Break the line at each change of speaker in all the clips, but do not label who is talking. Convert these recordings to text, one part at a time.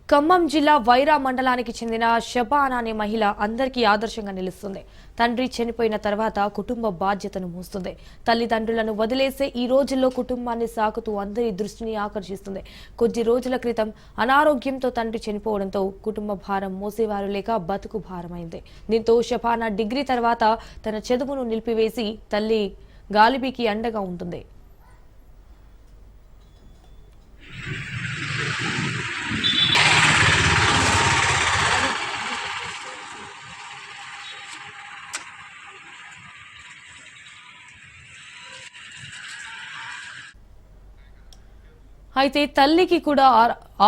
ఖమ్మం జిల్లా వైరా మండలానికి చెందిన షబానా అనే మహిళ అందరికీ ఆదర్శంగా నిలుస్తుంది. తండ్రి చనిపోయిన తర్వాత కుటుంబ బాధ్యతను మోస్తుంది. తల్లిదండ్రులను వదిలేసే ఈ రోజుల్లో కుటుంబాన్ని సాకుతూ అందరి దృష్టిని ఆకర్షిస్తుంది. కొద్ది రోజుల క్రితం అనారోగ్యంతో తండ్రి చనిపోవడంతో కుటుంబ భారం మోసేవారు లేక బతుకు భారమైంది. దీంతో షబానా డిగ్రీ తర్వాత తన చదువును నిలిపివేసి తల్లి గాలిబీకి అండగా ఉంటుంది. అయితే తల్లికి కూడా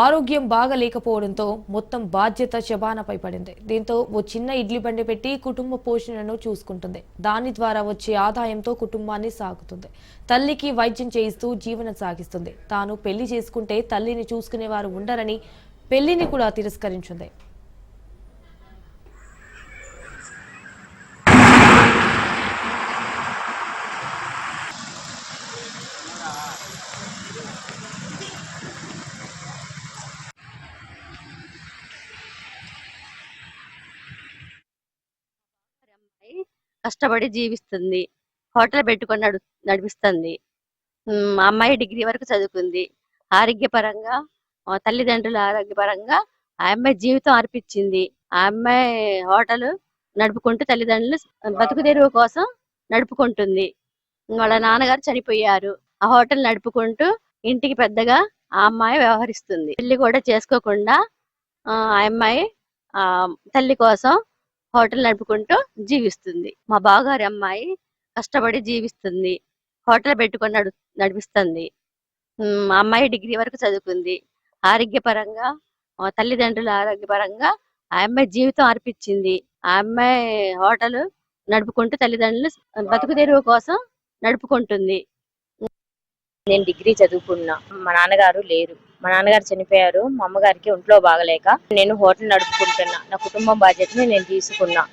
ఆరోగ్యం బాగలేకపోవడంతో మొత్తం బాధ్యత షబానాపై పడింది. దీంతో ఓ చిన్న ఇడ్లీ బండి పెట్టి కుటుంబ పోషణను చూసుకుంటుంది. దాని ద్వారా వచ్చే ఆదాయంతో కుటుంబాన్ని సాగుతుంది. తల్లికి వైద్యం చేయిస్తూ జీవనం సాగిస్తుంది. తాను పెళ్లి చేసుకుంటే తల్లిని చూసుకునేవారు ఉండరని పెళ్లిని కూడా తిరస్కరించింది.
కష్టపడి జీవిస్తుంది. హోటల్ పెట్టుకొని నడిపిస్తుంది. అమ్మాయి డిగ్రీ వరకు చదువుకుంది. ఆరోగ్యపరంగా తల్లిదండ్రుల ఆరోగ్యపరంగా ఆ అమ్మాయి జీవితం అర్పించింది. ఆ అమ్మాయి హోటల్ నడుపుకుంటూ తల్లిదండ్రులు బతుకు తెరువు కోసం నడుపుకుంటుంది. వాళ్ళ నాన్నగారు చనిపోయారు. ఆ హోటల్ నడుపుకుంటూ ఇంటికి పెద్దగా ఆ అమ్మాయి వ్యవహరిస్తుంది. పెళ్లి కూడా చేసుకోకుండా ఆ అమ్మాయి ఆ తల్లి కోసం హోటల్ నడుపుకుంటూ జీవిస్తుంది. మా బావగారి అమ్మాయి కష్టపడి జీవిస్తుంది. హోటల్ పెట్టుకొని నడిపిస్తుంది. అమ్మాయి డిగ్రీ వరకు చదువుకుంది. ఆరోగ్యపరంగా తల్లిదండ్రుల ఆరోగ్యపరంగా ఆ అమ్మాయి జీవితం అర్పించింది. ఆ అమ్మాయి హోటల్ నడుపుకుంటూ తల్లిదండ్రులు బతుకు తెరువు కోసం నడుపుకుంటుంది.
నేను డిగ్రీ చదువుకున్నా. మా నాన్నగారు లేరు. మా నాన్నగారు చనిపోయారు. మా అమ్మగారికి ఒంట్లో బాగలేక నేను హోటల్ నడుపుకుంటున్నా. నా కుటుంబం బాధ్యతని నేను తీసుకున్నా.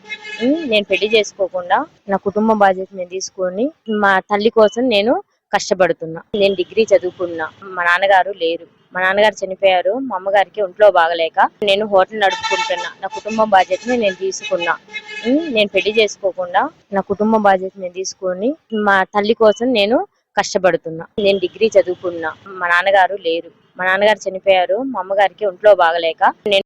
నేను పెళ్లి చేసుకోకుండా నా కుటుంబం బాధ్యత నేను తీసుకొని మా తల్లి కోసం నేను కష్టపడుతున్నా. నేను డిగ్రీ చదువుకున్నా. మా నాన్నగారు లేరు. మా నాన్నగారు చనిపోయారు. మా అమ్మగారికి ఒంట్లో బాగలేక నేను హోటల్ నడుపుకుంటున్నా. నా కుటుంబం బాధ్యతని నేను తీసుకున్నా. నేను పెళ్లి చేసుకోకుండా నా కుటుంబం బాధ్యత నేను తీసుకొని మా తల్లి కోసం నేను కష్టపడుతున్నా. నేను డిగ్రీ చదువుకున్నా. మా నాన్నగారు లేరు. మా నాన్నగారు చనిపోయారు. మా అమ్మగారికి ఒంట్లో బాగలేక నేను